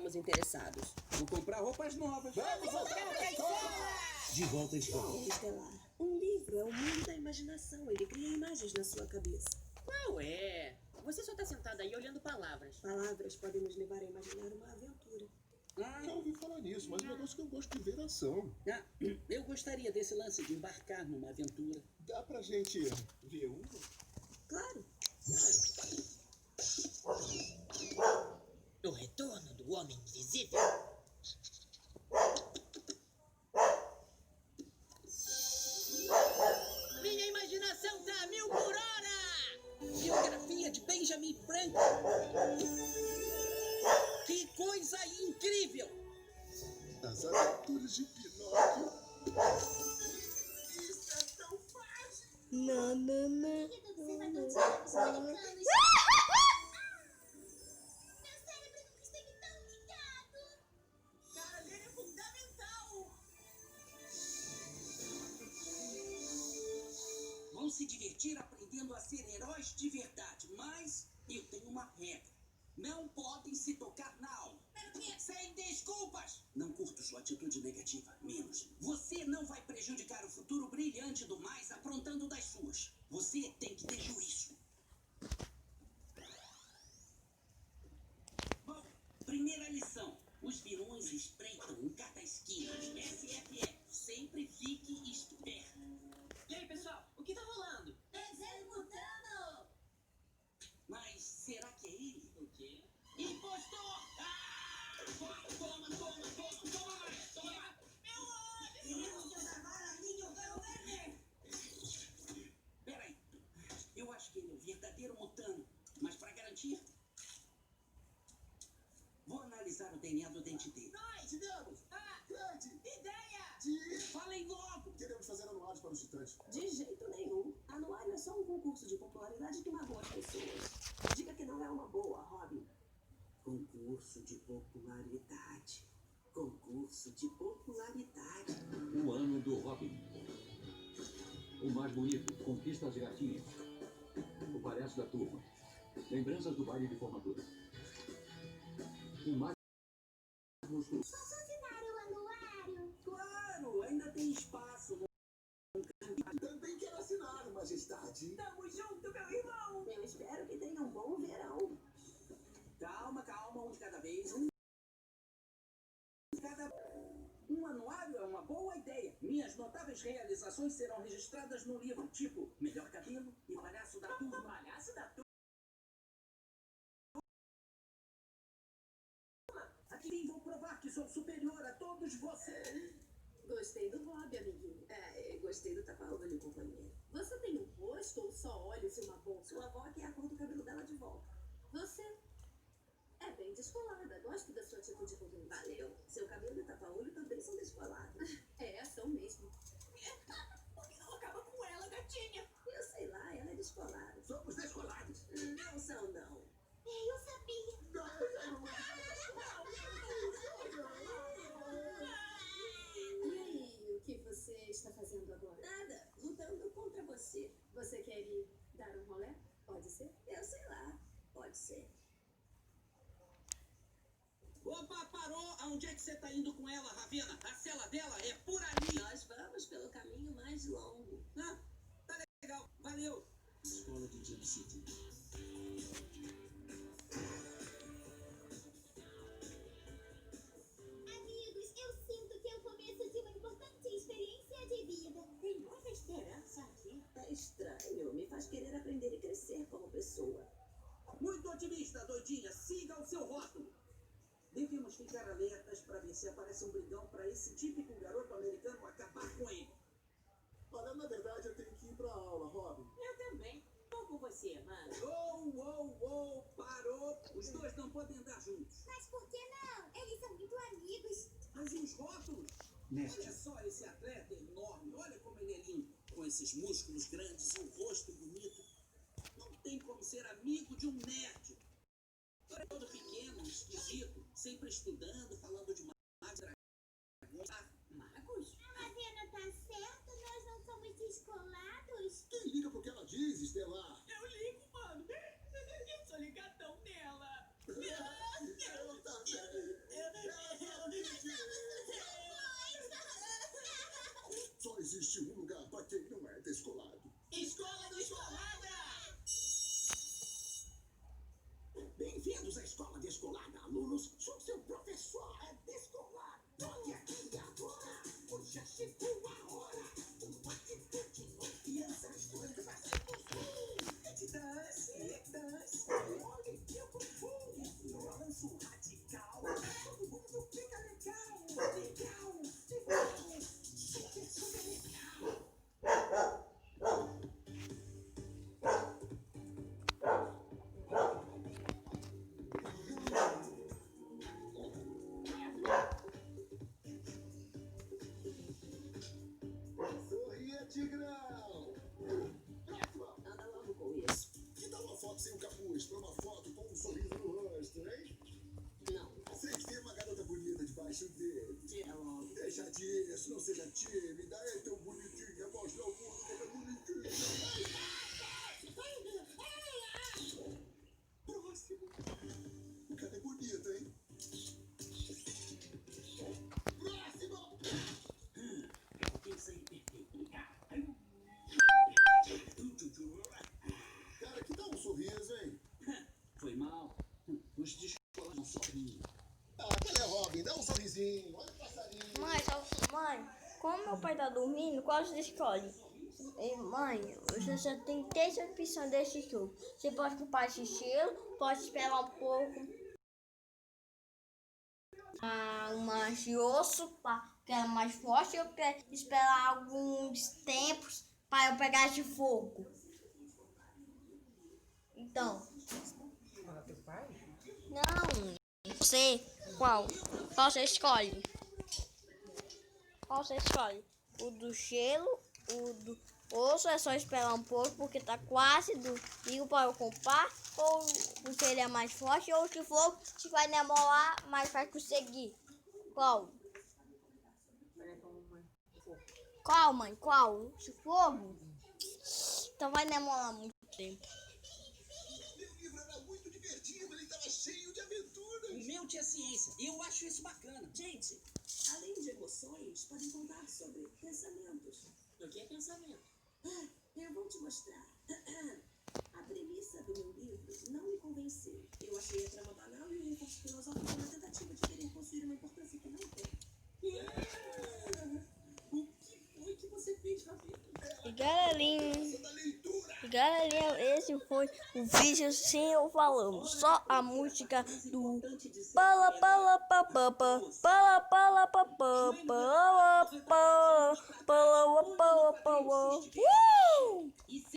estamos interessados. Vou comprar roupas novas. Vamos voltar à escola! De volta à escola. Estelar, um livro é o mundo da imaginação. Ele cria imagens na sua cabeça. Qual é? Você só tá sentado aí olhando palavras. Palavras podem nos levar a imaginar uma aventura. Já ouvi falar nisso, mas o negócio que eu gosto de ver é ação. Eu gostaria desse lance de embarcar numa aventura. Dá pra gente ver uma? Claro. O retorno do homem invisível. Minha imaginação tá a 1000 por hora! Biografia de Benjamin Franklin. Que coisa incrível! As aventuras de Pinóquio. Isso é tão fácil! Nanana. Querido observador de jogos americanos. Meu cérebro nunca esteve tão ligado! Cara, ler é fundamental! Vão se divertir aprendendo a ser heróis de verdade, mas eu tenho uma regra. Não podem se tocar na alma. Sem desculpas! Não curto sua atitude negativa, menos. Você não vai prejudicar o futuro brilhante do mais aprontando das suas. Você tem que ter juízo. Bom, primeira lição. Os vilões espreitam em cada esquina. SFF, sempre fique esperto. E aí, pessoal, o que tá rolando? Executando! Mas será que é ele? O quê? Impostor! Toma mais! Peraí, eu acho que ele é o verdadeiro mutano, mas pra garantir, vou analisar o DNA do dente dele. Nós, digamos! Grande! Ideia! Falem logo! Queremos fazer anuários para os titãs. De jeito nenhum. Anuário é só um concurso de popularidade que magoa as pessoas. Diga que não é uma boa, Robin. Concurso de popularidade. Concurso de popularidade. O ano do Robin. O mais bonito, conquista as gatinhas. O palhaço da turma. Lembranças do baile de formatura. O mais musculoso. Posso assinar o anuário? Claro, ainda tem espaço. Também quero assinar, majestade. Tamo junto, meu irmão! Eu espero que tenha um bom verão. Calma, um de cada vez. Um anuário é uma boa ideia. Minhas notáveis realizações serão registradas no livro, tipo melhor cabelo e palhaço da turma. Palhaço da turma. Aqui vou provar que sou superior a todos vocês. Gostei do Bob, amiguinho. Gostei do tapa-olho, companheiro. Você tem um rosto ou só olhos e uma boca? Sua avó quer a cor do cabelo dela de volta. Você é bem descolada. Gosto da sua atitude com ele. Valeu. Seu cabelo e tapa-olho também são descolados. São mesmo. Por que não acaba com ela, gatinha? Eu sei lá, ela é descolada. Somos descolados. Não são, não. Eu sabia! E aí, o que você está fazendo agora? Nada. Lutando contra você. Você quer ir dar um rolê? Pode ser? Eu sei lá. Pode ser. Opa, parou! Aonde é que você tá indo com ela, Ravena? A cela dela é por ali. Nós vamos pelo caminho mais longo. Tá legal. Valeu. Escola de Jump City. Amigos, eu sinto que é o começo de uma importante experiência de vida. Tem muita esperança aqui. É estranho. Me faz querer aprender e crescer como pessoa. Muito otimista, doidinha. Siga o seu rótulo. Devemos ficar alertas para ver se aparece um brigão para esse típico garoto americano acabar com ele. Olha, na verdade eu tenho que ir pra aula, Robin. Eu também. Tô com você, mano. Parou! Os dois não podem andar juntos. Mas por que não? Eles são muito amigos. Mas e os rótulos? Olha só esse atleta enorme. Olha como ele é lindo. Com esses músculos grandes e o rosto bonito. Não tem como ser amigo de um nerd. É todo pequeno, esquisito, sempre estudando, falando de magos, Magos? A Ravena tá certo? Nós não somos descolados? Quem liga pro que ela diz, Estelar? Eu ligo, mano. Eu sou ligadão nela. Eu também. quem não é descolado. Escola do Escolada! Bem-vindos à Escola Descolada, alunos. Sou seu professor descolado. Toque aqui agora, puxa, chegou a hora. Uma atitude confiança, escolha vai ser possível. Dance, olhe que eu profundo. Balanço radical, todo mundo fica legal. Legal, super, super legal. Sorria, Tigrão! Anda logo com isso. Que tal uma foto sem o capuz pra uma foto com um sorriso no rosto, hein? Não, Sei que tem uma garota bonita debaixo dele. tira logo. Deixa disso, não seja tímida. É tão bonitinha, mostra ao mundo como é bonitinha. Próximo. O cara é bonito, hein? Próximo! Pensei perfeito. Cara, que tal um sorriso, hein? Foi mal. Os descolados não sorriam. Ah, cadê Robin? Dá um sorrisinho. Olha o passarinho. Mãe, como meu pai tá dormindo, qual você escolhe? Mãe, você só tem 3 opções desse jogo. Você pode culpar esse estilo, pode esperar um pouco. Uma de osso, que é mais forte, eu quero esperar alguns tempos para eu pegar de fogo. Então. Não, você. Qual você escolhe? Qual você escolhe? O do gelo, o do osso é só esperar um pouco porque tá quase do ligo para eu comprar, ou o que ele é mais forte, ou o de fogo se vai demorar, mas vai conseguir. Qual? Qual, mãe? Qual? De fogo? Então vai demorar muito tempo. Meu livro era muito divertido, ele estava cheio de aventuras. O meu tinha ciência. E eu acho isso bacana. Gente, além de emoções, podem contar sobre pensamentos. O que é pensamento? Eu vou te mostrar. A premissa do meu livro não me convenceu. Eu achei a trama banal e o reforço filosófico uma tentativa de querer possuir uma importância que não tem. O que foi que você fez na vida? E galerinha, esse foi o vídeo sem eu falando. Só a música do pala pala pa pa pa pala pala pa pa pala pala pala pala pala.